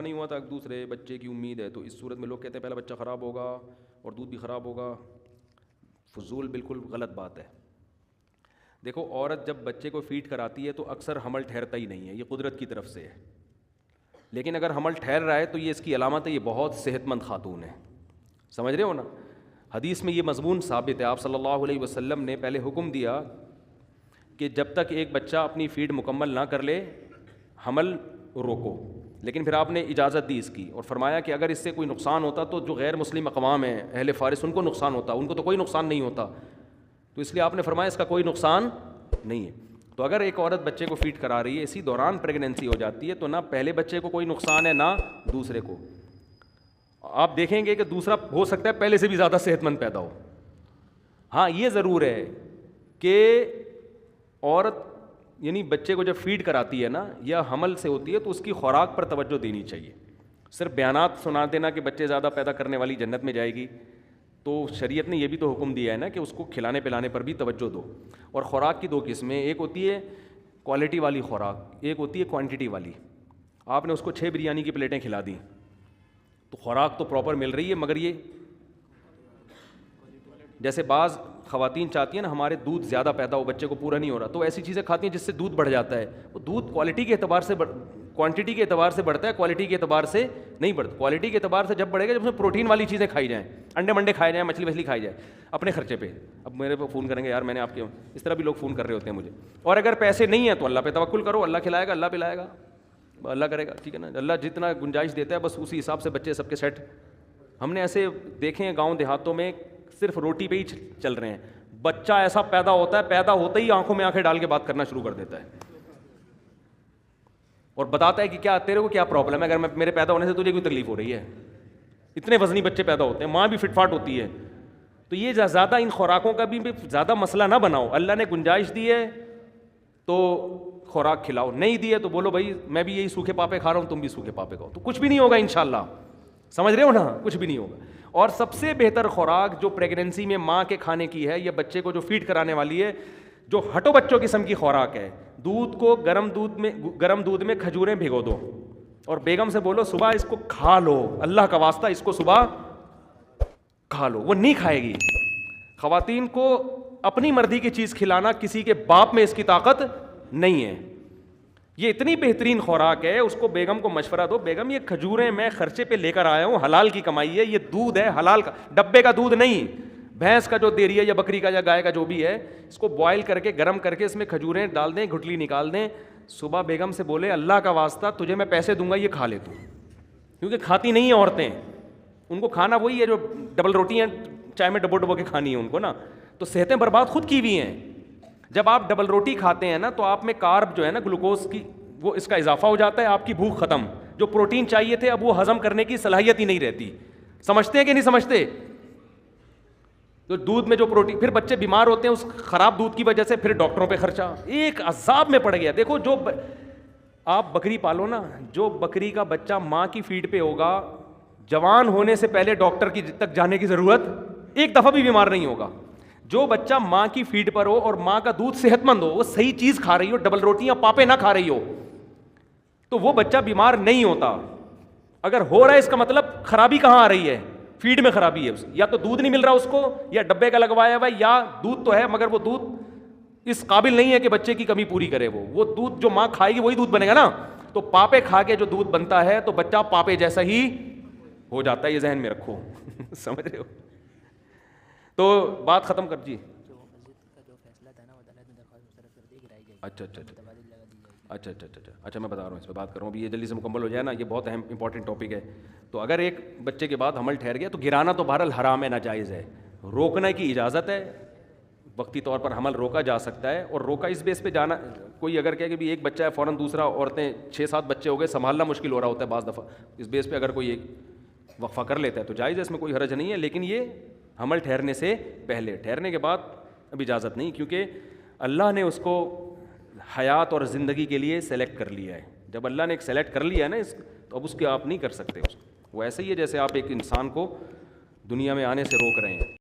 نہیں ہوا تھا ایک دوسرے بچے کی امید ہے، تو اس صورت میں لوگ کہتے ہیں پہلا بچہ خراب ہوگا اور دودھ بھی خراب ہوگا. فضول، بالکل غلط بات ہے. دیکھو، عورت جب بچے کو فیڈ کراتی ہے تو اکثر حمل ٹھہرتا ہی نہیں ہے، یہ قدرت کی طرف سے ہے. لیکن اگر حمل ٹھہر رہا ہے تو یہ اس کی علامت ہے، یہ بہت صحت مند خاتون ہے. سمجھ رہے ہو نا؟ حدیث میں یہ مضمون ثابت ہے. آپ صلی اللہ علیہ وسلم نے پہلے حکم دیا کہ جب تک ایک بچہ اپنی فیڈ مکمل نہ کر لے حمل روکو، لیکن پھر آپ نے اجازت دی اس کی، اور فرمایا کہ اگر اس سے کوئی نقصان ہوتا تو جو غیر مسلم اقوام ہیں، اہل فارس، ان کو نقصان ہوتا، ان کو تو کوئی نقصان نہیں ہوتا. تو اس لیے آپ نے فرمایا اس کا کوئی نقصان نہیں ہے. تو اگر ایک عورت بچے کو فیڈ کرا رہی ہے، اسی دوران پریگننسی ہو جاتی ہے، تو نہ پہلے بچے کو کوئی نقصان ہے نہ دوسرے کو. آپ دیکھیں گے کہ دوسرا ہو سکتا ہے پہلے سے بھی زیادہ صحت مند پیدا ہو. ہاں یہ ضرور ہے کہ عورت یعنی بچے کو جب فیڈ کراتی ہے نا یا حمل سے ہوتی ہے تو اس کی خوراک پر توجہ دینی چاہیے. صرف بیانات سنا دینا کہ بچے زیادہ پیدا کرنے والی جنت میں جائے گی، تو شریعت نے یہ بھی تو حکم دیا ہے نا کہ اس کو کھلانے پلانے پر بھی توجہ دو. اور خوراک کی دو قسمیں، ایک ہوتی ہے کوالٹی والی خوراک، ایک ہوتی ہے کوانٹٹی والی. آپ نے اس کو 6 بریانی کی پلیٹیں کھلا دیں تو خوراک تو پراپر مل رہی ہے، مگر یہ جیسے بعض خواتین چاہتی ہیں نا ہمارے دودھ زیادہ پیدا ہو، بچے کو پورا نہیں ہو رہا، تو ایسی چیزیں کھاتی ہیں جس سے دودھ بڑھ جاتا ہے. وہ دودھ کوالٹی کے اعتبار سے کوانٹٹی کے اعتبار سے بڑھتا ہے، کوالٹی کے اعتبار سے نہیں بڑھتا. کوالٹی کے اعتبار سے جب بڑھے گا جب اس میں پروٹین والی چیزیں کھائی جائیں، انڈے منڈے کھائے جائیں، مچھلی کھائی جائے اپنے خرچے پہ. اب میرے پہ فون کریں گے یار میں نے آپ کے، اس طرح بھی لوگ فون کر رہے ہوتے ہیں مجھے. اور اگر پیسے نہیں ہیں تو اللہ پہ توکل کرو، اللہ کھلائے گا، اللہ پلائے گا، اللہ کرے گا، ٹھیک ہے نا. اللہ جتنا گنجائش دیتا ہے بس اسی حساب سے بچے سب کے سیٹ. ہم نے ایسے دیکھے ہیں گاؤں دیہاتوں میں صرف روٹی پہ ہی چل رہے ہیں. بچہ ایسا پیدا ہوتا ہے، پیدا ہوتے ہی آنکھوں میں آنکھیں ڈال کے بات کرنا شروع کر دیتا ہے اور بتاتا ہے کہ کیا تیرے کو کیا پرابلم ہے، اگر میرے پیدا ہونے سے تجھے کوئی تکلیف ہو رہی ہے. اتنے وزنی بچے پیدا ہوتے ہیں، ماں بھی فٹ فاٹ ہوتی ہے. تو یہ زیادہ ان خوراکوں کا بھی زیادہ مسئلہ نہ بناؤ. اللہ نے گنجائش دی ہے تو خوراک کھلاؤ، نہیں دی ہے تو بولو بھائی میں بھی یہی سوکھے پاپے کھا رہا ہوں، تم بھی سوکھے پاپے کھاؤ، تو کچھ بھی نہیں ہوگا انشاءاللہ. سمجھ رہے ہو نا؟ کچھ بھی نہیں ہوگا. اور سب سے بہتر خوراک جو پریگننسی میں ماں کے کھانے کی ہے یا بچے کو جو فیڈ کرانے والی ہے، جو ہٹو بچوں قسم کی خوراک ہے، دودھ کو گرم دودھ میں کھجوریں بھگو دو اور بیگم سے بولو صبح اس کو کھا لو، اللہ کا واسطہ اس کو صبح کھا لو. وہ نہیں کھائے گی. خواتین کو اپنی مرضی کی چیز کھلانا، کسی کے باپ میں اس کی طاقت نہیں ہے. یہ اتنی بہترین خوراک ہے، اس کو بیگم کو مشورہ دو، بیگم یہ کھجوریں میں خرچے پہ لے کر آیا ہوں، حلال کی کمائی ہے، یہ دودھ ہے حلال کا، ڈبے کا دودھ نہیں، بھینس کا جو دے رہی ہے یا بکری کا یا گائے کا جو بھی ہے، اس کو بوائل کر کے گرم کر کے اس میں کھجوریں ڈال دیں، گھٹلی نکال دیں. صبح بیگم سے بولے اللہ کا واسطہ تجھے میں پیسے دوں گا، یہ کھا لے تو. کیونکہ کھاتی نہیں ہیں عورتیں، ان کو کھانا وہی ہے جو ڈبل روٹی ہیں چائے میں ڈبو کے کھانی ہے ان کو نا. تو صحتیں برباد خود کی ہوئی ہیں. جب آپ ڈبل روٹی کھاتے ہیں نا تو آپ میں کارب جو ہے نا گلوکوز کی وہ اس کا اضافہ ہو جاتا ہے، آپ کی بھوک ختم. جو پروٹین چاہیے تھے اب وہ ہضم کرنے کی صلاحیت ہی نہیں رہتی. سمجھتے ہیں کہ نہیں سمجھتے؟ تو دودھ میں جو پروٹین، پھر بچے بیمار ہوتے ہیں اس خراب دودھ کی وجہ سے، پھر ڈاکٹروں پہ خرچہ، ایک عذاب میں پڑ گیا. دیکھو جو آپ بکری پالو نا، جو بکری کا بچہ ماں کی فیڈ پہ ہوگا، جوان ہونے سے پہلے ڈاکٹر کی تک جانے کی ضرورت، ایک دفعہ بھی بیمار نہیں ہوگا. جو بچہ ماں کی فیڈ پر ہو اور ماں کا دودھ صحت مند ہو، وہ صحیح چیز کھا رہی ہو، ڈبل روٹیاں پاپے نہ کھا رہی ہو، تو وہ بچہ بیمار نہیں ہوتا. اگر ہو رہا ہے اس کا مطلب خرابی کہاں آ رہی ہے؟ فیڈ میں خرابی ہے. یا تو دودھ نہیں مل رہا اس کو، یا ڈبے کا لگوایا ہوا ہے، یا دودھ تو ہے مگر وہ دودھ اس قابل نہیں ہے کہ بچے کی کمی پوری کرے. وہ دودھ جو ماں کھائے گی وہی دودھ بنے گا نا. تو پاپے کھا کے جو دودھ بنتا ہے تو بچہ پاپے جیسا ہی ہو جاتا ہے. یہ ذہن میں رکھو. سمجھ رہے ہو؟ تو بات ختم کر جی. اچھا میں بتا رہا ہوں، اس پہ بات کر رہا ہوں ابھی، یہ جلدی سے مکمل ہو جائے نا، یہ بہت اہم امپورٹنٹ ٹاپک ہے. تو اگر ایک بچے کے بعد حمل ٹھہر گیا تو گرانا تو بہرحال حرام ہے، ناجائز ہے. روکنے کی اجازت ہے، وقتی طور پر حمل روکا جا سکتا ہے. اور روکا اس بیس پہ جانا، کوئی اگر کہے کہ بھی ایک بچہ ہے فوراً دوسرا، عورتیں 6-7 بچے ہو گئے، سنبھالنا مشکل ہو رہا ہوتا ہے بعض دفعہ، اس بیس پہ اگر کوئی ایک وقفہ کر لیتا ہے تو جائز ہے، اس میں کوئی حرج نہیں ہے. لیکن یہ حمل ٹھہرنے سے پہلے، ٹھہرنے کے بعد اب اجازت نہیں، کیونکہ اللہ نے اس کو حیات اور زندگی کے لیے سلیکٹ کر لیا ہے. جب اللہ نے ایک سلیکٹ کر لیا ہے نا تو اب اس کے آپ نہیں کر سکتے اس کو. وہ ایسے ہی ہے جیسے آپ ایک انسان کو دنیا میں آنے سے روک رہے ہیں.